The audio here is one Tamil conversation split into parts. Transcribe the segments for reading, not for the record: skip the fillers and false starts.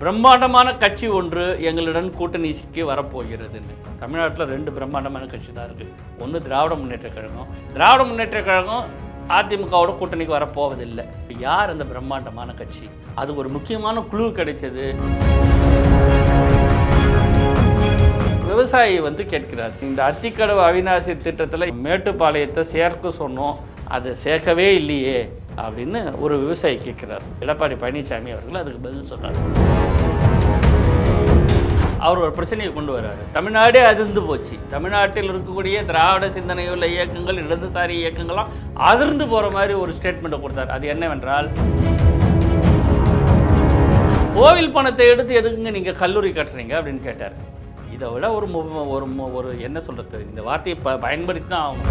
பிரம்மாண்டமான கட்சி ஒன்று எங்களுடன் கூட்டணிக்கு வரப்போகிறதுன்னு. தமிழ்நாட்டில் 2 பிரம்மாண்டமான கட்சி தான் இருக்குது. ஒன்று திராவிட முன்னேற்றக் கழகம். திராவிட முன்னேற்றக் கழகம் அதிமுகவோட கூட்டணிக்கு வரப்போவதில்லை. யார் அந்த பிரம்மாண்டமான கட்சி? அது ஒரு முக்கியமான குழு கிடைச்சது. விவசாயி கேட்கிறார், இந்த அத்திக்கடவு அவிநாசி திட்டத்தில் மேட்டுப்பாளையத்தை சேர்க்க சொன்னோம், அது சேர்க்கவே இல்லையே அப்படின்னு ஒரு விவசாயி கேட்கிறார். எடப்பாடி பழனிசாமி அவர்கள் அதுக்கு பதில் சொன்னார். அவர் ஒரு பிரச்சனையை கொண்டு வர்றாரு. தமிழ்நாடே அதிர்ந்து போச்சு. தமிழ்நாட்டில் இருக்கக்கூடிய திராவிட சிந்தனையுள்ள இயக்கங்கள், இடதுசாரி இயக்கங்கள்லாம் அதிர்ந்து போகிற மாதிரி ஒரு ஸ்டேட்மெண்ட்டை கொடுத்தார். அது என்னவென்றால், கோவில் பணத்தை எடுத்து எதுக்குங்க நீங்கள் கல்லூரி கட்டுறீங்க அப்படின்னு கேட்டார். இதை விட ஒரு என்ன சொல்கிறது, இந்த வார்த்தையை பயன்படுத்தி தான் ஆகும்.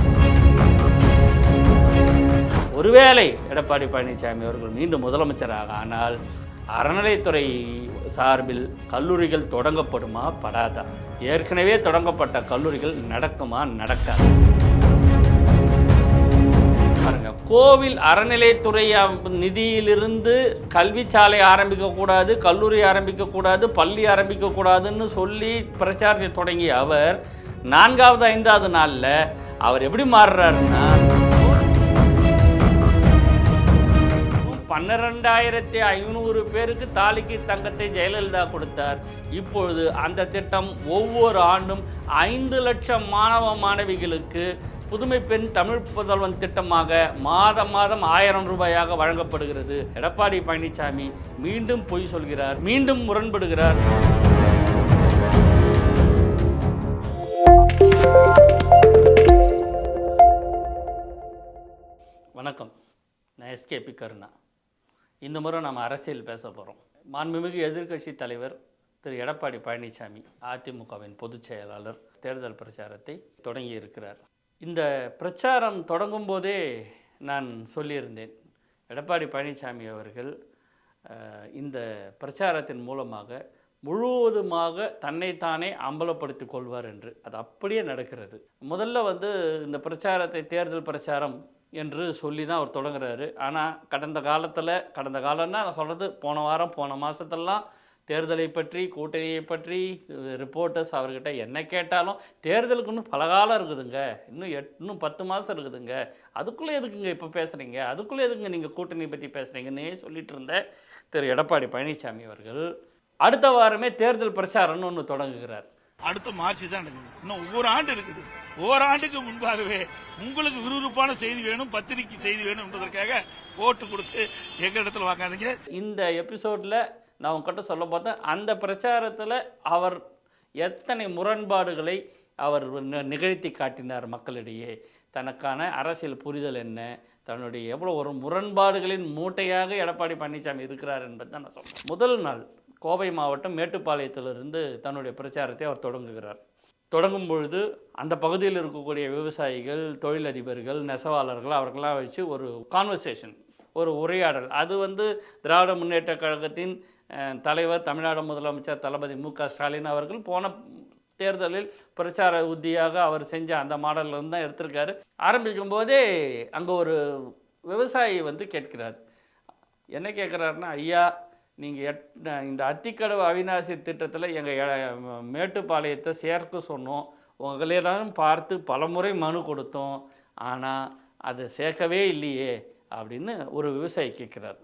ஒருவேளை எடப்பாடி பழனிசாமி அவர்கள் மீண்டும் முதலமைச்சராக ஆனால் அறநிலைத்துறை சார்பில் கல்லூரிகள் தொடங்கப்படுமா படாதா? ஏற்கனவே தொடங்கப்பட்ட கல்லூரிகள் நடக்குமா நடக்காது? பாருங்க, கோவில் அறநிலைத்துறை நிதியிலிருந்து கல்வி சாலை ஆரம்பிக்கக்கூடாது, கல்லூரி ஆரம்பிக்கக்கூடாது, பள்ளி ஆரம்பிக்கக்கூடாதுன்னு சொல்லி பிரச்சாரத்தை தொடங்கிய அவர் 4வது 5வது நாளில் அவர் எப்படி மாறுறாருன்னா, 12,500 பேருக்கு தாலிக்கு தங்கத்தை ஜெயலலிதா கொடுத்தார். இப்பொழுது அந்த திட்டம் ஒவ்வொரு ஆண்டும் 5 லட்சம் மாணவ மாணவிகளுக்கு புதுமை பெண் தமிழ் புதல்வன் திட்டமாக மாதம் 1000 ரூபாயாக வழங்கப்படுகிறது. எடப்பாடி பழனிசாமி மீண்டும் பொய் சொல்கிறார், மீண்டும் முரண்படுகிறார். வணக்கம், நான் எஸ்கேபி கருணா. இந்த முறை நம்ம அரசியல் பேச போகிறோம். மாண்புமிகு எதிர்க்கட்சி தலைவர் திரு எடப்பாடி பழனிசாமி, அதிமுகவின் பொதுச் செயலாளர், தேர்தல் பிரச்சாரத்தை தொடங்கி இருக்கிறார். இந்த பிரச்சாரம் தொடங்கும் போதே நான் சொல்லியிருந்தேன், எடப்பாடி பழனிசாமி அவர்கள் இந்த பிரச்சாரத்தின் மூலமாக முழுவதுமாக தன்னைத்தானே அம்பலப்படுத்திக் கொள்வார் என்று. அது அப்படியே நடக்கிறது. முதல்ல இந்த பிரச்சாரத்தை தேர்தல் பிரச்சாரம் என்று சொல்லி தான் அவர் தொடங்குறாரு. ஆனால் கடந்த காலம்னா நான் சொல்கிறது போன வாரம் போன மாதத்தெல்லாம் தேர்தலை பற்றி, கூட்டணியை பற்றி ரிப்போர்ட்டர்ஸ் அவர்கிட்ட என்ன கேட்டாலும், தேர்தலுக்கு இன்னும் பல காலம் இருக்குதுங்க, இன்னும் 10 மாதம் இருக்குதுங்க, அதுக்குள்ளே எதுக்குங்க இப்போ பேசுகிறீங்க, அதுக்குள்ளே எதுக்குங்க நீங்கள் கூட்டணியை பற்றி பேசுகிறீங்கன்னே சொல்லிட்டு இருந்த திரு எடப்பாடி பழனிசாமி அவர்கள் அடுத்த வாரமே தேர்தல் பிரச்சாரம்னு ஒன்று தொடங்குகிறார். அடுத்த மார்ச் தான் நடக்குது. இன்னும் ஒவ்வொரு ஆண்டு இருக்குது. ஒவ்வொரு ஆண்டுக்கு முன்பாகவே உங்களுக்கு விறுவிறுப்பான செய்தி வேணும், பத்திரிகை செய்தி வேணும் என்பதற்காக போட்டு கொடுத்து எங்க இடத்துல வாங்காதீங்க. இந்த எபிசோடில் நான் உங்ககிட்ட சொல்ல பார்த்தேன், அந்த பிரச்சாரத்தில் அவர் எத்தனை முரண்பாடுகளை அவர் நிகழ்த்தி காட்டினார் மக்களிடையே. தனக்கான அரசியல் புரிதல் என்ன, தன்னுடைய எவ்வளோ ஒரு முரண்பாடுகளின் மூட்டையாக எடப்பாடி பழனிசாமி இருக்கிறார் என்பது தான் நான் சொல்கிறேன். முதல் நாள் கோவை மாவட்டம் மேட்டுப்பாளையத்திலிருந்து தன்னுடைய பிரச்சாரத்தை அவர் தொடங்குகிறார். தொடங்கும் பொழுது அந்த பகுதியில் இருக்கக்கூடிய விவசாயிகள், தொழிலதிபர்கள், நெசவாளர்கள் அவர்களெலாம் வச்சு ஒரு கான்வர்சேஷன், ஒரு உரையாடல். அது திராவிட முன்னேற்ற கழகத்தின் தலைவர், தமிழ்நாடு முதலமைச்சர் தளபதி மு.க. ஸ்டாலின் அவர்கள் போன தேர்தலில் பிரச்சார உத்தியாக அவர் செஞ்ச அந்த மாடலிருந்து தான் எடுத்திருக்காரு. ஆரம்பிக்கும் போதே அங்கே ஒரு விவசாயி கேட்கிறார். என்ன கேட்குறாருன்னா, ஐயா, நீங்கள் இந்த அத்திக்கடவு அவிநாசி திட்டத்தில் எங்கள் மேட்டுப்பாளையத்தை சேர்க்க சொன்னோம், உங்களிடம் பார்த்து பலமுறை மனு கொடுத்தோம், ஆனால் அதை சேர்க்கவே இல்லையே அப்படின்னு ஒரு விவசாயி கேட்குறார்.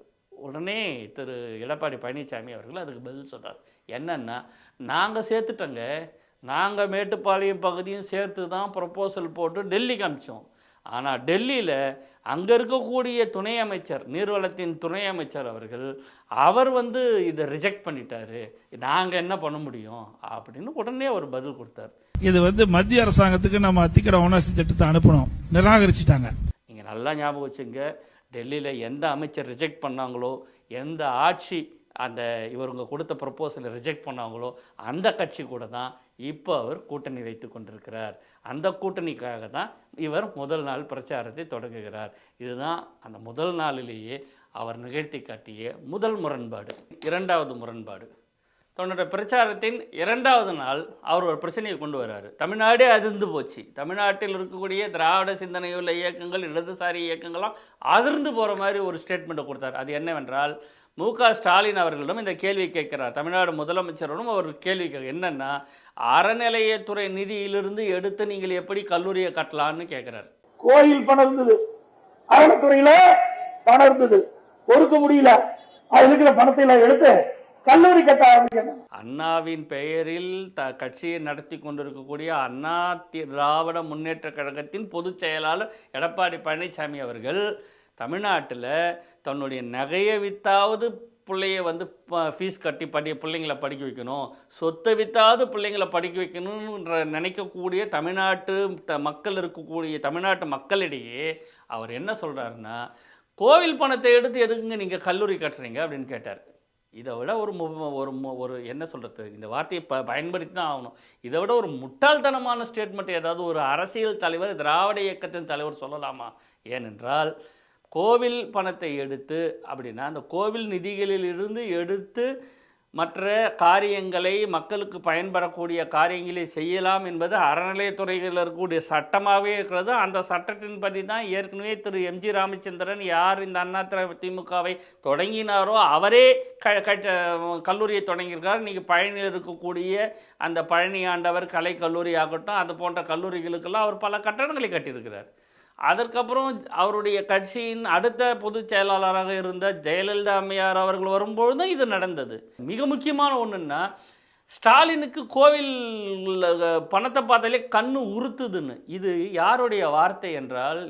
உடனே திரு எடப்பாடி பழனிசாமி அவர்கள் அதுக்கு பதில் சொல்கிறார். என்னென்னா, நாங்கள் சேர்த்துட்டோங்க, நாங்கள் மேட்டுப்பாளையம் பகுதியும் சேர்த்து தான் ப்ரப்போசல் போட்டு டெல்லிக்கு அனுப்பிச்சோம். ஆனால் டெல்லியில் அங்கே இருக்கக்கூடிய துணை அமைச்சர், நீர்வளத்தின் துணை அமைச்சர் அவர் இதை ரிஜெக்ட் பண்ணிட்டாரு, நாங்கள் என்ன பண்ண முடியும் அப்படின்னு உடனே அவர் பதில் கொடுத்தார். இது மத்திய அரசாங்கத்துக்கு நம்ம அத்திக்கடவு அவிநாசி திட்டத்தை அனுப்பணும், நிராகரிச்சிட்டாங்க. நீங்கள் நல்லா ஞாபகம் வச்சுங்க, டெல்லியில் எந்த அமைச்சர் ரிஜெக்ட் பண்ணாங்களோ, எந்த ஆட்சி அந்த இவருங்க கொடுத்த ப்ரப்போசலை ரிஜெக்ட் பண்ணாங்களோ, அந்த கட்சி கூட தான் இப்போ அவர் கூட்டணி வைத்து கொண்டிருக்கிறார். அந்த கூட்டணிக்காக தான் இவர் முதல் நாள் பிரச்சாரத்தை தொடங்குகிறார். இதுதான் அந்த முதல் நாளிலேயே அவர் நிகழ்த்தி காட்டிய முதல் முரண்பாடு. 2வது முரண்பாடு, தன்னுடைய பிரச்சாரத்தின் 2வது நாள் அவர் ஒரு பிரச்சனையை கொண்டு வர்றாரு. தமிழ்நாடே அதிர்ந்து போச்சு. தமிழ்நாட்டில் இருக்கக்கூடிய திராவிட சிந்தனையுள்ள இயக்கங்கள், இடதுசாரி இயக்கங்கள்லாம் அதிர்ந்து போகிற மாதிரி ஒரு ஸ்டேட்மெண்ட்டை கொடுத்தார். அது என்னவென்றால், ஸ்டாலின் அவர்களிடம் இந்த கேள்வி கேட்கிறார். தமிழ்நாடு முதலமைச்சரிடம் அவர் கேள்வி என்னன்னா, அறநிலையத்துறை நிதியிலிருந்து எடுத்து நீங்கள் எப்படி கல்லூரியை கட்டலான்னு கேட்கிறார். கோயில் பணம் இருந்தது, அறநிலையத்துறையில பணம் இருந்தது, கொடுக்க முடியல, அது இருக்கிற பணத்தை எடுத்து கல்லூரி கட்ட ஆரம்பிக்கணும். அண்ணாவின் பெயரில் கட்சியை நடத்தி கொண்டிருக்கக்கூடிய அண்ணா திராவிட முன்னேற்ற கழகத்தின் பொதுச் செயலாளர் எடப்பாடி பழனிசாமி அவர்கள் தமிழ்நாட்டில் தன்னுடைய நகையை வித்தாவது பிள்ளைய ஃபீஸ் கட்டி பிள்ளைங்களை படிக்க வைக்கணும், சொத்தை வித்தாவது பிள்ளைங்களை படிக்க வைக்கணுன்ற நினைக்கக்கூடிய தமிழ்நாட்டு மக்கள் இருக்கக்கூடிய தமிழ்நாட்டு மக்களிடையே அவர் என்ன சொல்கிறாருன்னா, கோவில் பணத்தை எடுத்து எதுக்குங்க நீங்கள் கல்லூரி கட்டுறீங்க அப்படின்னு கேட்டார். இதை விட ஒரு என்ன சொல்கிறது, இந்த வார்த்தையை பயன்படுத்தி தான் ஆகணும், இதை விட ஒரு முட்டாள்தனமான ஸ்டேட்மெண்ட் ஏதாவது ஒரு அரசியல் தலைவர், திராவிட இயக்கத்தின் தலைவர் சொல்லலாமா? ஏனென்றால் கோவில் பணத்தை எடுத்து அப்படின்னா அந்த கோவில் நிதிகளில் இருந்து எடுத்து மற்ற காரியங்களை மக்களுக்கு பயன்படக்கூடிய காரியங்களை செய்யலாம் என்பது அறநிலையத்துறையில் இருக்கக்கூடிய சட்டமாகவே இருக்கிறது. அந்த சட்டத்தின்படி தான் ஏற்கனவே திரு எம்ஜி ராமச்சந்திரன் யார் இந்த அண்ணா திமுகவை தொடங்கினாரோ அவரே கல்லூரியை தொடங்கியிருக்கார். இன்றைக்கி பழனியில் இருக்கக்கூடிய அந்த பழனி ஆண்டவர் கலை கல்லூரி ஆகட்டும், அது போன்ற கல்லூரிகளுக்கெல்லாம் அவர் பல கட்டடங்களை கட்டியிருக்கிறார். அதற்கப்புறம் அவருடைய கட்சியின் அடுத்த பொதுச் செயலாளராக இருந்த ஜெயலலிதா அம்மையார் அவர்கள் வரும்பொழுதும் இது நடந்தது. மிக முக்கியமான ஒன்றுன்னா, ஸ்டாலினுக்கு கோவில் பணத்தை பார்த்தாலே கண்ணு உறுத்துதுன்னு. இது யாருடைய வார்த்தை என்றால்,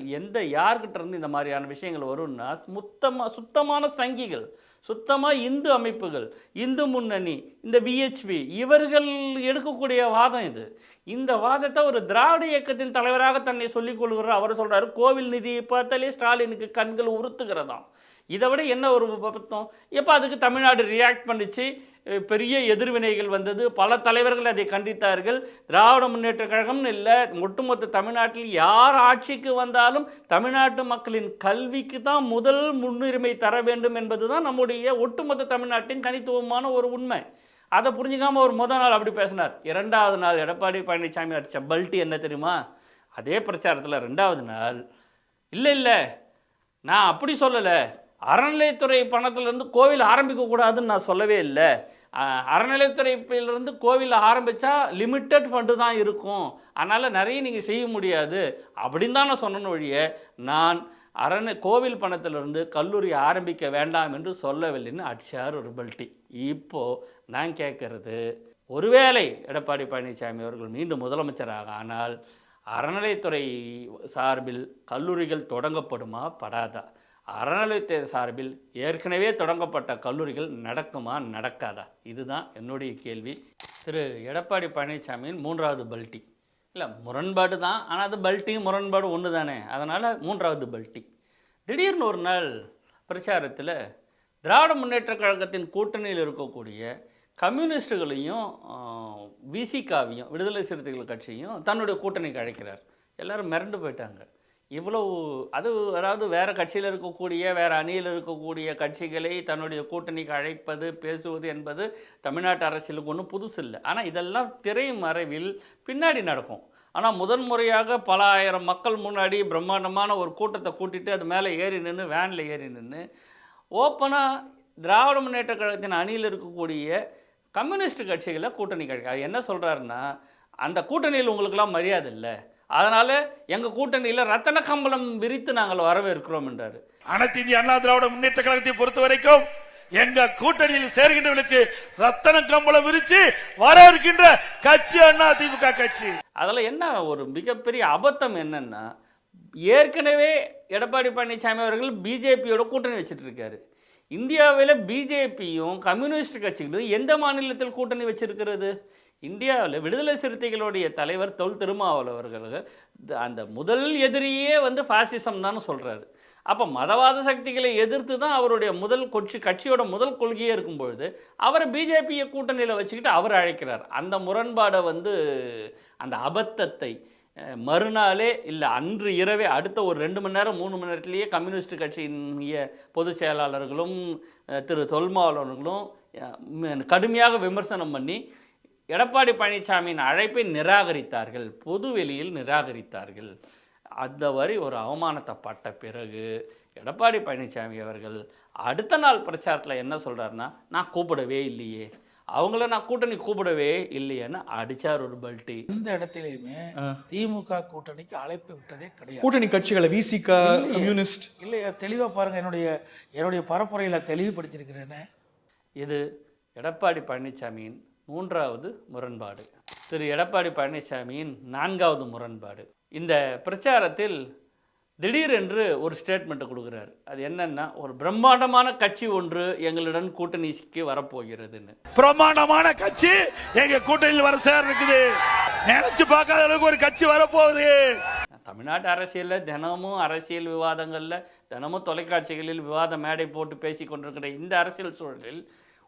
யார்கிட்ட இருந்து இந்த மாதிரியான விஷயங்கள் வரும்னா, சுத்தமான சங்கிகள், சுத்தமாக இந்து அமைப்புகள், இந்து முன்னணி, இந்த விஹெச்பி இவர்கள் எடுக்கக்கூடிய வாதம் இது. இந்த வாதத்தை ஒரு திராவிட இயக்கத்தின் தலைவராக தன்னை சொல்லிக் கொள்கிறார். அவர் சொல்கிறார், கோவில் நிதியை பார்த்தாலே ஸ்டாலினுக்கு கண்கள் உறுத்துகிறதாம். இதை விட என்ன ஒரு பத்தம்? எப்போ அதுக்கு தமிழ்நாடு ரியாக்ட் பண்ணிச்சு, பெரிய எதிர்வினைகள் வந்தது, பல தலைவர்கள் அதை கண்டித்தார்கள். திராவிட முன்னேற்ற கழகம்னு இல்லை, ஒட்டுமொத்த தமிழ்நாட்டில் யார் ஆட்சிக்கு வந்தாலும் தமிழ்நாட்டு மக்களின் கல்விக்கு தான் முதல் முன்னுரிமை தர வேண்டும் என்பது தான் நம்முடைய ஒட்டுமொத்த தமிழ்நாட்டின் தனித்துவமான ஒரு உண்மை. அதை புரிஞ்சுக்காமல் ஒரு முதல் நாள் அப்படி பேசினார். 2வது நாள் எடப்பாடி பழனிசாமி அடித்த பல்ட்டி என்ன தெரியுமா? அதே பிரச்சாரத்தில் 2வது நாள், இல்லை நான் அப்படி சொல்லலை, அறநிலையத்துறை பணத்திலேருந்து கோவில் ஆரம்பிக்கக்கூடாதுன்னு நான் சொல்லவே இல்லை, அறநிலையத்துறையிலிருந்து கோவில் ஆரம்பித்தா லிமிட்டட் ஃபண்டு தான் இருக்கும், அதனால் நிறைய நீங்கள் செய்ய முடியாது அப்படின்னு தான் நான் சொன்னேன்னு ஒழிய நான் கோவில் பணத்திலிருந்து கல்லூரி ஆரம்பிக்க வேண்டாம் என்று சொல்லவில்லைன்னு அடிச்சார் ஒரு பல்ட்டி. இப்போது நான் கேட்குறது, ஒருவேளை எடப்பாடி பழனிசாமி அவர்கள் மீண்டும் முதலமைச்சராக ஆனால் அறநிலையத்துறை சார்பில் கல்லூரிகள் தொடங்கப்படுமா படாதா? அறநிலையத்துறை சார்பில் ஏற்கனவே தொடங்கப்பட்ட கல்லூரிகள் நடக்குமா நடக்காதா? இதுதான் என்னுடைய கேள்வி. திரு எடப்பாடி பழனிசாமியின் 3வது பல்ட்டி இல்லை, முரண்பாடு தான், ஆனால் அது பல்ட்டியும் முரண்பாடு ஒன்று தானே, அதனால் 3வது பல்ட்டி. திடீர்னு ஒரு நாள் பிரச்சாரத்தில் திராவிட முன்னேற்ற கழகத்தின் கூட்டணியில் இருக்கக்கூடிய கம்யூனிஸ்டுகளையும் விசிகாவையும் விடுதலை சிறுத்தைகள் கட்சியும் தன்னுடைய கூட்டணிக்கு அழைக்கிறார். எல்லோரும் மிரண்டு போயிட்டாங்க. இவ்வளவு அதாவது வேறு கட்சியில் இருக்கக்கூடிய வேறு அணியில் இருக்கக்கூடிய கட்சிகளை தன்னுடைய கூட்டணிக்கு அழைப்பது பேசுவது என்பது தமிழ்நாட்டு அரசியலுக்கு ஒன்றும் புதுசு இல்லை. ஆனால் இதெல்லாம் திரை மறைவில் பின்னாடி நடக்கும். ஆனால் முதன்முறையாக பல ஆயிரம் மக்கள் முன்னாடி பிரம்மாண்டமான ஒரு கூட்டத்தை கூட்டிட்டு அது மேலே ஏறி நின்று வேனில் ஏறி நின்று ஓப்பனாக திராவிட முன்னேற்ற கழகத்தின் அணியில் இருக்கக்கூடிய கம்யூனிஸ்ட் கட்சிகளை கூட்டணி கிடைக்காது. என்ன சொல்கிறாருன்னா, அந்த கூட்டணியில் உங்களுக்கெல்லாம் மரியாதை இல்லை, அதனால எங்க கூட்டணியில ரத்தன கம்பளம் விரித்து நாங்கள் வரவேற்கிறோம் என்றார். அனைத்து இந்திய அண்ணா திராவிட முன்னேற்ற கழகத்தை பொறுத்த வரைக்கும் எங்க கூட்டணியில் சேர்கின்றவர்களுக்கு ரத்தன கம்பளம் விரிச்சு வரவேற்கின்ற கட்சி அண்ணா திமுக கட்சி. அதில் என்ன ஒரு மிகப்பெரிய அபத்தம் என்னன்னா, ஏற்கனவே எடப்பாடி பழனிசாமி அவர்கள் பிஜேபியோட கூட்டணி வச்சுட்டு இருக்காரு. இந்தியாவில் பிஜேபியும் கம்யூனிஸ்ட் கட்சிகளும் எந்த மாநிலத்தில் கூட்டணி வச்சிருக்கிறது? இந்தியாவில் விடுதலை சிறுத்தைகளுடைய தலைவர் தொல் திருமாவளவர்கள் அந்த முதல் எதிரியே ஃபாசிசம் தான் சொல்கிறாரு. அப்போ மதவாத சக்திகளை எதிர்த்து தான் அவருடைய கட்சியோட முதல் கொள்கையே இருக்கும்பொழுது அவரை பிஜேபியை கூட்டணியில் வச்சுக்கிட்டு அவர் அழைக்கிறார். அந்த முரண்பாடை அந்த அபத்தத்தை மறுநாளே இல்லை அன்று இரவே அடுத்த ஒரு 2 மணி நேரம் 3 மணி நேரத்திலேயே கம்யூனிஸ்ட் கட்சியின் பொதுச் செயலாளர்களும் திரு தொல்மாவளவர்களும் கடுமையாக விமர்சனம் பண்ணி எடப்பாடி பழனிசாமியின் அழைப்பை நிராகரித்தார்கள், பொது வெளியில் நிராகரித்தார்கள். அந்த வரை ஒரு அவமானத்தை பட்ட பிறகு எடப்பாடி பழனிசாமி அவர்கள் அடுத்த நாள் பிரச்சாரத்தில் என்ன சொல்கிறாருன்னா, நான் கூப்பிடவே இல்லையே, அவங்கள நான் கூட்டணி கூப்பிடவே இல்லையேன்னு அடிச்சார் ஒரு பல்ட்டி. இந்த இடத்திலேயுமே திமுக கூட்டணிக்கு அழைப்பு விட்டதே கிடையாது. கூட்டணி கட்சிகளை விசிக, கம்யூனிஸ்ட் இல்லையா? தெளிவா பாருங்க, என்னுடைய பரப்புரையில தெளிவுபடுத்தியிருக்கிறேன்னு. இது எடப்பாடி பழனிசாமியின் 3வது முரண்பாடு. திரு எடப்பாடி பழனிசாமியின் 4வது முரண்பாடு. இந்த பிரச்சாரத்தில் திடீரென்று ஒரு ஸ்டேட்மெண்ட் கொடுக்குறாரு. அது என்னன்னா, ஒரு பிரம்மாண்டமான கட்சி ஒன்று எங்களுடன் கூட்டணிக்கு வரப்போகிறதுன்னு. பிரம்மாண்டமான கட்சி எங்க கூட்டணியில் வர சேர இருக்குது. நினைச்சு பார்க்காத அளவுக்கு ஒரு கட்சி வரப்போகுது. தமிழ்நாட்டு அரசியலில் தினமும் அரசியல் விவாதங்களில் தினமும் தொலைக்காட்சிகளில் விவாத மேடை போட்டு பேசி கொண்டிருக்கிற இந்த அரசியல் சூழலில்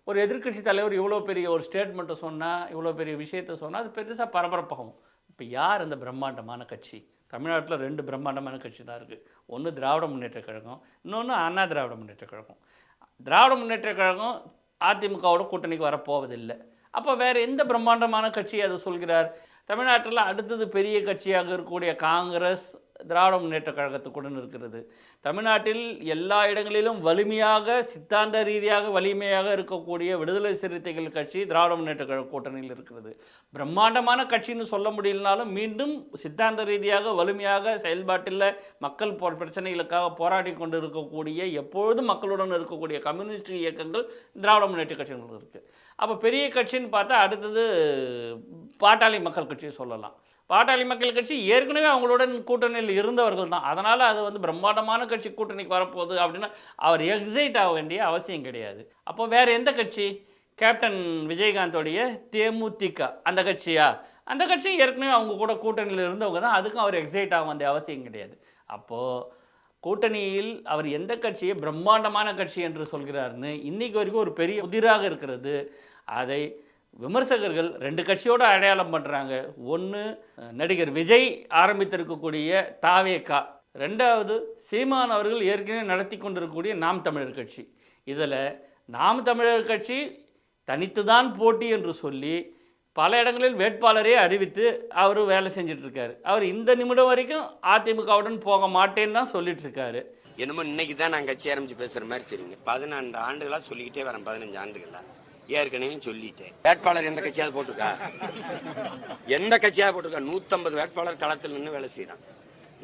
ஒரு எதிர்க்கட்சி தலைவர் இவ்வளோ பெரிய ஒரு ஸ்டேட்மெண்ட்டை சொன்னால், இவ்வளோ பெரிய விஷயத்தை சொன்னால் அது பெருசாக பரபரப்பாகும். இப்போ யார் அந்த பிரம்மாண்டமான கட்சி? தமிழ்நாட்டில் 2 பிரம்மாண்டமான கட்சி தான் இருக்குது. ஒன்று திராவிட முன்னேற்ற கழகம், இன்னொன்று அண்ணா திராவிட முன்னேற்ற கழகம். திராவிட முன்னேற்ற கழகம் அதிமுகவோட கூட்டணிக்கு வரப்போவதில்லை. அப்போ வேறு எந்த பிரம்மாண்டமான கட்சி அதை சொல்கிறார்? தமிழ்நாட்டில் அடுத்தது பெரிய கட்சியாக இருக்கக்கூடிய காங்கிரஸ் திராவிட முன்னேற்ற கழகத்துக்குடன் இருக்கிறது. தமிழ்நாட்டில் எல்லா இடங்களிலும் வலிமையாக, சித்தாந்த ரீதியாக வலிமையாக இருக்கக்கூடிய விடுதலை சிறுத்தைகள் கட்சி திராவிட முன்னேற்ற கழக கூட்டணியில் இருக்கிறது. பிரம்மாண்டமான கட்சின்னு சொல்ல முடியலனாலும் மீண்டும் சித்தாந்த ரீதியாக வலிமையாக செயல்பாட்டில் மக்கள் பிரச்சனைகளுக்காக போராடி கொண்டு இருக்கக்கூடிய, எப்பொழுதும் மக்களுடன் இருக்கக்கூடிய கம்யூனிஸ்ட் இயக்கங்கள் திராவிட முன்னேற்ற கட்சிகள் இருக்குது. அப்போ பெரிய கட்சின்னு பார்த்தா அடுத்தது பாட்டாளி மக்கள் கட்சியை சொல்லலாம். பாட்டாளி மக்கள் கட்சி ஏற்கனவே அவங்களுடன் கூட்டணியில் இருந்தவர்கள் தான். அதனால் அது வந்து பிரம்மாண்டமான கட்சி கூட்டணிக்கு வரப்போகுது அப்படின்னா அவர் எக்ஸைட் ஆக வேண்டிய அவசியம் கிடையாது. அப்போ வேறு எந்த கட்சி? கேப்டன் விஜயகாந்தோடைய தேமுதிக அந்த கட்சியா? அந்த கட்சியும் ஏற்கனவே அவங்க கூட கூட்டணியில் இருந்தவங்க தான். அதுக்கும் அவர் எக்ஸைட் ஆக வேண்டிய அவசியம் கிடையாது. அப்போது கூட்டணியில் அவர் எந்த கட்சியை பிரம்மாண்டமான கட்சி என்று சொல்கிறாருன்னு இன்றைக்கு வரைக்கும் ஒரு பெரிய புதிராக இருக்கிறது. அதை விமர்சகர்கள் 2 கட்சியோடு அடையாளம் பண்ணுறாங்க. ஒன்று நடிகர் விஜய் ஆரம்பித்திருக்கக்கூடிய தாவேகா, 2வது சீமான் அவர்கள் ஏற்கனவே நடத்தி கொண்டிருக்கக்கூடிய நாம் தமிழர் கட்சி. இதில் நாம் தமிழர் கட்சி தனித்து தான் போட்டி என்று சொல்லி பல இடங்களில் வேட்பாளரே அறிவித்து அவர் வேலை செஞ்சிட்ருக்காரு. அவர் இந்த நிமிடம் வரைக்கும் அதிமுகவுடன் போக மாட்டேன்னு தான் சொல்லிட்டு இருக்காரு. என்னமோ இன்னைக்கு தான் நான் கட்சி ஆரம்பிச்சு பேசுற மாதிரி தெரியுங்க. 14 ஆண்டுகளா சொல்லிக்கிட்டே வரேன். 15 ஆண்டுகளா ஏற்கனவே சொல்லிட்டேன். வேட்பாளர் எந்த கட்சியாவது போட்டிருக்கா? எந்த கட்சியாவது போட்டிருக்கா? 150 வேட்பாளர் களத்தில் நின்று வேலை செய்யறான்.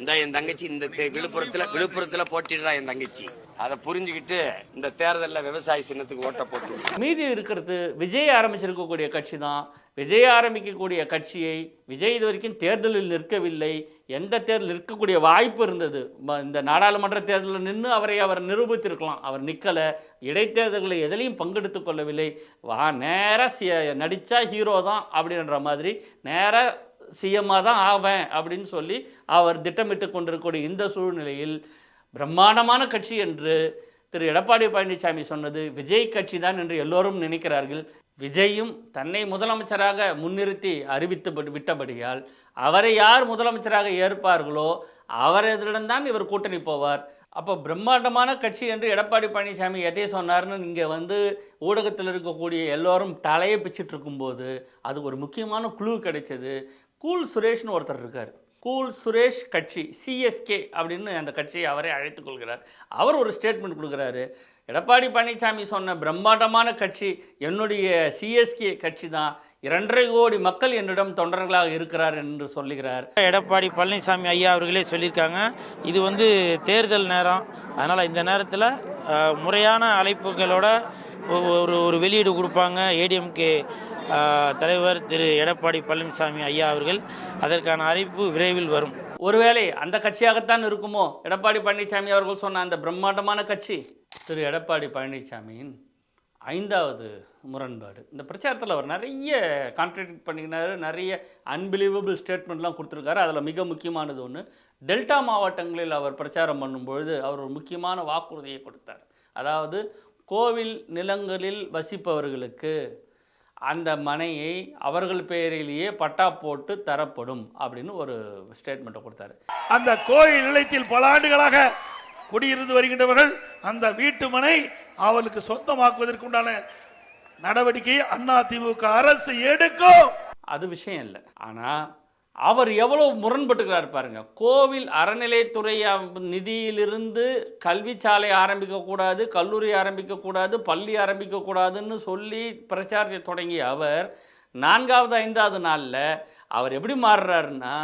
இந்த என் தங்கச்சி இந்த விழுப்புரத்துல போட்டிடுறா என் தங்கச்சி. அதை புரிஞ்சுக்கிட்டு இந்த தேர்தலில் விவசாய சின்னத்துக்கு ஓட்ட போட்டு மீதி இருக்கிறது விஜய் ஆரம்பிச்சிருக்கக்கூடிய கட்சி தான். விஜய் ஆரம்பிக்கக்கூடிய கட்சியை விஜய் இது வரைக்கும் தேர்தலில் நிற்கவில்லை. எந்த தேர்தல் நிற்கக்கூடிய வாய்ப்பு இருந்தது? இந்த நாடாளுமன்ற தேர்தலில் நின்று அவர் நிரூபித்திருக்கலாம். அவர் நிற்கலை. இடைத்தேர்தல்களை எதிலையும் பங்கெடுத்து கொள்ளவில்லை. நேராக நடித்தா ஹீரோ தான் அப்படின்ற மாதிரி நேராக சிஎம்மாக தான் ஆவேன் அப்படின்னு சொல்லி அவர் திட்டமிட்டு கொண்டிருக்கக்கூடிய இந்த சூழ்நிலையில் பிரம்மாண்டமான கட்சி என்று திரு எடப்பாடி பழனிசாமி சொன்னது விஜய் கட்சி தான் என்று எல்லோரும் நினைக்கிறார்கள். விஜயும் தன்னை முதலமைச்சராக முன்னிறுத்தி அறிவித்து விட்டபடியால் அவரை யார் முதலமைச்சராக ஏற்பார்களோ அவரிடம்தான் இவர் கூட்டணி போவார். அப்போ பிரம்மாண்டமான கட்சி என்று எடப்பாடி பழனிசாமி எதை சொன்னார்னு இங்கே வந்து ஊடகத்தில் இருக்கக்கூடிய எல்லோரும் தலையை பிச்சுட்டு இருக்கும்போது அது ஒரு முக்கியமான குழு கிடைச்சது. கூல் சுரேஷ்னு ஒருத்தர் இருக்கார். கூல் சுரேஷ் கட்சி சிஎஸ்கே அப்படின்னு அந்த கட்சியை அவரே அழைத்துக் கொள்கிறார். அவர் ஒரு ஸ்டேட்மெண்ட் கொடுக்குறாரு. எடப்பாடி பழனிசாமி சொன்ன பிரம்மாண்டமான கட்சி என்னுடைய சிஎஸ்கே கட்சி தான். 2.5 கோடி மக்கள் என்னிடம் தொண்டர்களாக இருக்கிறார் என்று சொல்லுகிறார். எடப்பாடி பழனிசாமி ஐயா அவர்களே சொல்லியிருக்காங்க, இது வந்து தேர்தல் நேரம், அதனால் இந்த நேரத்தில் முறையான அழைப்புகளோட ஒரு வெளியீடு கொடுப்பாங்க ஏடிஎம்கே தலைவர் திரு எடப்பாடி பழனிசாமி ஐயா அவர்கள். அதற்கான அறிவிப்பு விரைவில் வரும். ஒருவேளை அந்த கட்சியாகத்தான் இருக்குமோ எடப்பாடி பழனிசாமி அவர்கள் சொன்ன அந்த பிரம்மாண்டமான கட்சி? திரு எடப்பாடி பழனிசாமியின் 5வது முரண்பாடு. இந்த பிரச்சாரத்தில் அவர் நிறைய கான்ட்ராடிக்ட் பண்ணிக்கினாரு. நிறைய அன்பிலீவபிள் ஸ்டேட்மெண்ட்லாம் கொடுத்துருக்காரு. அதில் மிக முக்கியமானது ஒன்று, டெல்டா மாவட்டங்களில் அவர் பிரச்சாரம் பண்ணும்பொழுது அவர் ஒரு முக்கியமான வாக்குறுதியை கொடுத்தார். அதாவது கோவில் நிலங்களில் வசிப்பவர்களுக்கு அந்த மனையை அவர்கள் பெயரிலேயே பட்டா போட்டு தரப்படும் அப்படின்னு ஒரு ஸ்டேட்மெண்ட்டை கொடுத்தாரு. அந்த கோயில் நிலையத்தில் பல ஆண்டுகளாக குடியிருந்து வருகின்றவர்கள் அந்த வீட்டு மனை அவர்களுக்கு சொந்தமாக்குவதற்கு உண்டான நடவடிக்கையை அதிமுக அரசு எடுக்கும். அது விஷயம் இல்லை. ஆனால் அவர் எவ்வளோ முரண்பட்டுக்கிறார் பாருங்க. கோவில் அறநிலைத்துறை நிதியிலிருந்து கல்வி சாலை ஆரம்பிக்கக்கூடாது, கல்லூரி ஆரம்பிக்கக்கூடாது, பள்ளி ஆரம்பிக்கக்கூடாதுன்னு சொல்லி பிரச்சாரத்தை தொடங்கிய அவர் 4வது 5வது நாளில் அவர் எப்படி மாறுறாருன்னா,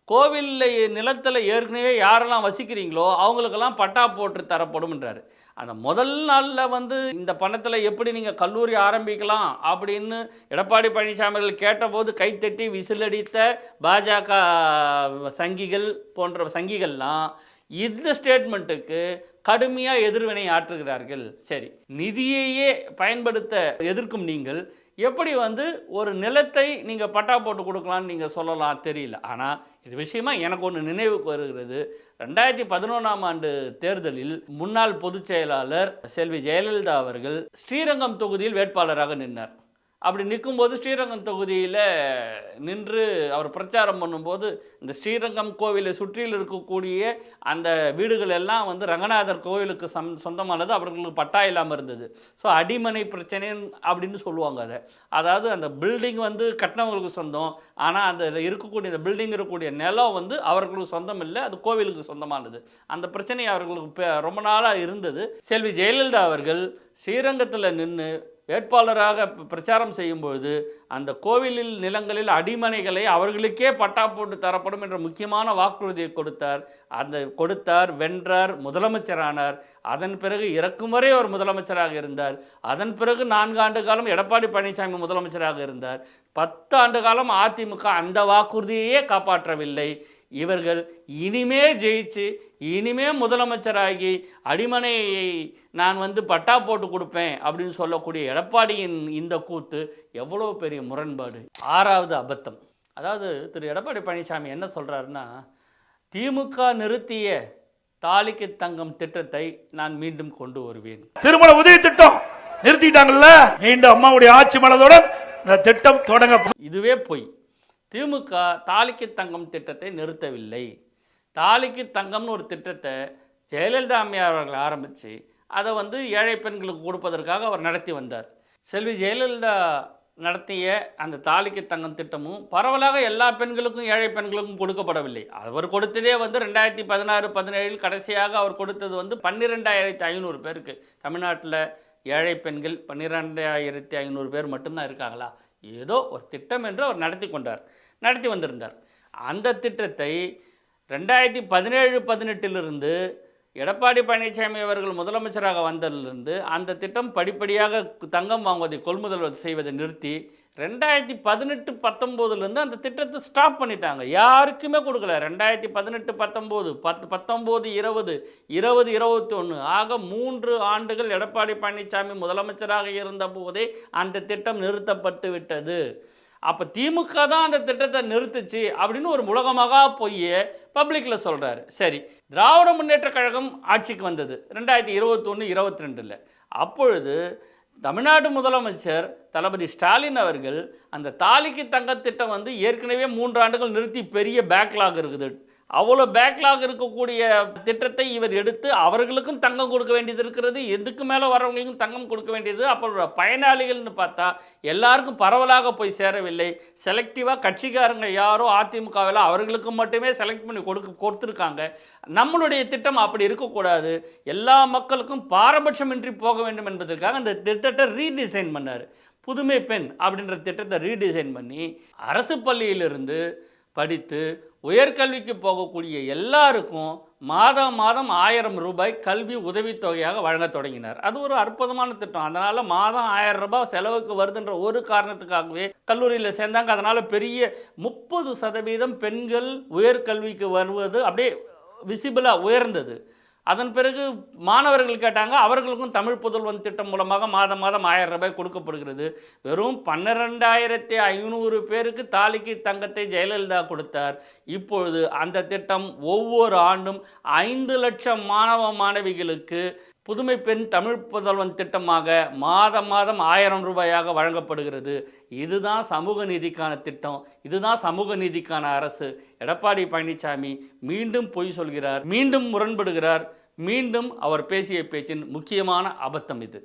கோவிலில் நிலத்தில் ஏற்கனவே யாரெல்லாம் வசிக்கிறீங்களோ அவங்களுக்கெல்லாம் பட்டா போட்டு தரப்படும்ன்றாரு. அந்த முதல் நாளில் வந்து இந்த பணத்தில் எப்படி நீங்கள் கல்லூரி ஆரம்பிக்கலாம் அப்படின்னு எடப்பாடி பழனிசாமி அவர்கள் கேட்டபோது கைத்தட்டி விசிலடித்த பாஜக சங்கிகள் போன்ற சங்கிகள்லாம் இந்த ஸ்டேட்மெண்ட்டுக்கு கடுமையாக எதிர்வினை ஆற்றுகிறார்கள். சரி, நிதியையே பயன்படுத்த எதிர்க்கும் நீங்கள் எப்படி வந்து ஒரு நிலத்தை நீங்கள் பட்டா போட்டு கொடுக்கலான்னு நீங்கள் சொல்லலாம் தெரியல. ஆனால் இது விஷயமா எனக்கு ஒன்று நினைவுக்கு வருகிறது. 2011ஆம் ஆண்டு தேர்தலில் முன்னாள் பொதுச் செயலாளர் செல்வி ஜெயலலிதா அவர்கள் ஸ்ரீரங்கம் தொகுதியில் வேட்பாளராக நின்றார். அப்படி நிற்கும்போது ஸ்ரீரங்கம் தொகுதியில் நின்று அவர் பிரச்சாரம் பண்ணும்போது இந்த ஸ்ரீரங்கம் கோவிலை சுற்றியில் இருக்கக்கூடிய அந்த வீடுகள் எல்லாம் வந்து ரங்கநாதர் கோவிலுக்கு சொந்தமானது, அவர்களுக்கு பட்டா இல்லாமல் இருந்தது. ஸோ அடிமனை பிரச்சனை அப்படின்னு சொல்லுவாங்க. அதாவது அந்த பில்டிங் வந்து கட்டினவங்களுக்கு சொந்தம், ஆனால் அந்த இருக்கக்கூடிய இந்த பில்டிங் இருக்கக்கூடிய நிலம் வந்து அவர்களுக்கு சொந்தம் இல்லை, அது கோவிலுக்கு சொந்தமானது. அந்த பிரச்சனை அவர்களுக்கு ரொம்ப நாளாக இருந்தது. செல்வி ஜெயலலிதா அவர்கள் ஸ்ரீரங்கத்தில் நின்று வேட்பாளராக பிரச்சாரம் செய்யும்பொழுது அந்த கோவிலில் நிலங்களில் அடிமனைகளை அவர்களுக்கே பட்டா போட்டு தரப்படும் என்ற முக்கியமான வாக்குறுதியை கொடுத்தார், வென்றார், முதலமைச்சரானார். அதன் பிறகு இறக்கும் வரை அவர் முதலமைச்சராக இருந்தார். அதன் பிறகு 4 ஆண்டு காலம் எடப்பாடி பழனிசாமி முதலமைச்சராக இருந்தார். 10 ஆண்டு காலம் அதிமுக அந்த வாக்குறுதியையே காப்பாற்றவில்லை. இவர்கள் இனிமே ஜெயிச்சு இனிமே முதலமைச்சராகி அடிமனையை நான் வந்து பட்டா போட்டு கொடுப்பேன் அப்படின்னு சொல்லக்கூடிய எடப்பாடியின் இந்த கூத்து எவ்வளோ பெரிய முரண்பாடு. 6வது அபத்தம். அதாவது திரு எடப்பாடி பழனிசாமி என்ன சொல்கிறாருன்னா, திமுக நிறுத்திய தாலிக்கு தங்கம் திட்டத்தை நான் மீண்டும் கொண்டு வருவேன். திருமண உதவி திட்டம் நிறுத்திட்டாங்கல்ல, மீண்டும் அம்மாவுடைய ஆட்சி மனதுடன் இந்த திட்டம் தொடங்க. இதுவே பொய். திமுக தாலிக்கு தங்கம் திட்டத்தை நிறுத்தவில்லை. தாலிக்கு தங்கம்னு ஒரு திட்டத்தை ஜெயலலிதா அம்மையார் அவர்கள் ஆரம்பித்து அதை வந்து ஏழை பெண்களுக்கு கொடுப்பதற்காக அவர் நடத்தி வந்தார். செல்வி ஜெயலலிதா நடத்திய அந்த தாலிக்கு தங்கம் திட்டமும் பரவலாக எல்லா பெண்களுக்கும் ஏழை பெண்களுக்கும் கொடுக்கப்படவில்லை. அவர் கொடுத்ததே வந்து 2016-17 கடைசியாக அவர் கொடுத்தது வந்து 12,500 பேருக்கு. தமிழ்நாட்டில் ஏழை பெண்கள் 12,500 பேர் மட்டும்தான் இருக்காங்களா? ஏதோ ஒரு திட்டம் என்று அவர் நடத்தி வந்திருந்தார். அந்த திட்டத்தை 2017-18 எடப்பாடி பழனிசாமி அவர்கள் முதலமைச்சராக வந்ததிலிருந்து அந்த திட்டம் படிப்படியாக தங்கம் வாங்குவதை கொள்முதல் செய்வதை நிறுத்தி 2018-19 அந்த திட்டத்தை ஸ்டாப் பண்ணிட்டாங்க. யாருக்குமே கொடுக்கல. 2018-19, 19-20, 20-21 ஆக 3 ஆண்டுகள் எடப்பாடி பழனிசாமி முதலமைச்சராக இருந்த போதே அந்த திட்டம் நிறுத்தப்பட்டு விட்டது. அப்போ திமுக தான் அந்த திட்டத்தை நிறுத்துச்சு அப்படின்னு ஒரு உலகமாக போய் பப்ளிக்கில் சொல்கிறாரு. சரி, திராவிட முன்னேற்ற கழகம் ஆட்சிக்கு வந்தது 2021-22. அப்பொழுது தமிழ்நாடு முதலமைச்சர் தளபதி ஸ்டாலின் அவர்கள் அந்த தாலிக்கு தங்க திட்டம் வந்து ஏற்கனவே 3 ஆண்டுகள் நிறுத்தி பெரிய பேக்லாக் இருக்குது. அவ்வளோ பேக்லாக் இருக்கக்கூடிய திட்டத்தை இவர் எடுத்து அவர்களுக்கும் தங்கம் கொடுக்க வேண்டியது இருக்கிறது, எதுக்கு மேலே வரவங்களுக்கும் தங்கம் கொடுக்க வேண்டியது. அப்போ பயனாளிகள்னு பார்த்தா எல்லாருக்கும் பரவலாக போய் சேரவில்லை. செலக்டிவாக கட்சிக்காரங்க யாரோ அதிமுகவில் அவர்களுக்கு மட்டுமே செலக்ட் பண்ணி கொடுத்துருக்காங்க. நம்மளுடைய திட்டம் அப்படி இருக்கக்கூடாது, எல்லா மக்களுக்கும் பாரபட்சமின்றி போக வேண்டும் என்பதற்காக அந்த திட்டத்தை ரீடிசைன் பண்ணார். புதுமை பெண் அப்படின்ற திட்டத்தை ரீடிசைன் பண்ணி அரசு பள்ளியிலிருந்து படித்து உயர்கல்விக்கு போகக்கூடிய எல்லாருக்கும் மாதம் 1000 ரூபாய் கல்வி உதவித்தொகையாக வழங்க தொடங்கினார். அது ஒரு அற்புதமான திட்டம். அதனால் மாதம் 1000 ரூபாய் செலவுக்கு வருதுன்ற ஒரு காரணத்துக்காகவே கல்லூரியில் சேர்ந்தாங்க. அதனால் பெரிய 30% பெண்கள் உயர்கல்விக்கு வருவது அப்படியே விசிபிளாக உயர்ந்தது. அதன் பிறகு மாணவர்கள் கேட்டாங்க, அவர்களுக்கும் தமிழ் புதல்வன் திட்டம் மூலமாக மாதம் 1000 ரூபாய் கொடுக்கப்படுகிறது. வெறும் 12,500 பேருக்கு தாலிக்கு தங்கத்தை ஜெயலலிதா கொடுத்தார். இப்பொழுது அந்த திட்டம் ஒவ்வொரு ஆண்டும் 5 லட்சம் மாணவ மாணவிகளுக்கு புதுமை பெண் தமிழ் புதல்வன் திட்டமாக மாதம் 1000 ரூபாயாக வழங்கப்படுகிறது. இதுதான் சமூக நீதிக்கான திட்டம், இதுதான் சமூக நீதிக்கான அரசு. எடப்பாடி பழனிசாமி மீண்டும் பொய் சொல்கிறார், மீண்டும் முரண்படுகிறார். மீண்டும் அவர் பேசிய பேச்சின் முக்கியமான அபத்தம் இது.